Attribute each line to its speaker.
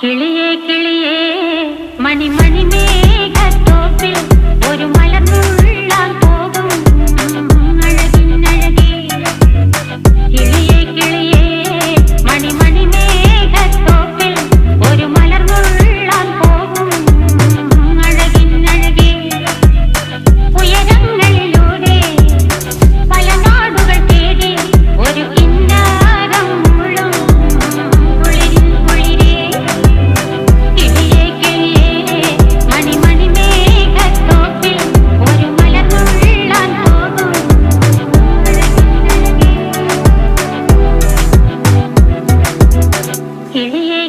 Speaker 1: കിളിയേ കിളിയേ മണിമണി മേഘത്തോപ്പിൽ ഒരു മലർന്നുള്ളാൻ പോകും അഴകിനഴകേ. കിളിയേ കിളിയേ മണിമണി മേഘത്തോപ്പിൽ ഒരു മലർന്നുള്ളാൻ പോകും അഴകിനഴകേ. ഉയരങ്ങളിലൂടെ പല നാടുകൾ തേടി ഒരു കിന്നാരം മുള്ളും കുളിരിൻ കുളിരേ. കിളിയേ കിളിയേ മണിമണി മേഘത്തോപ്പിൽ ഒരു മലർന്നുള്ളാൻ പോകും അഴകിനഴകേ. കിളിയേ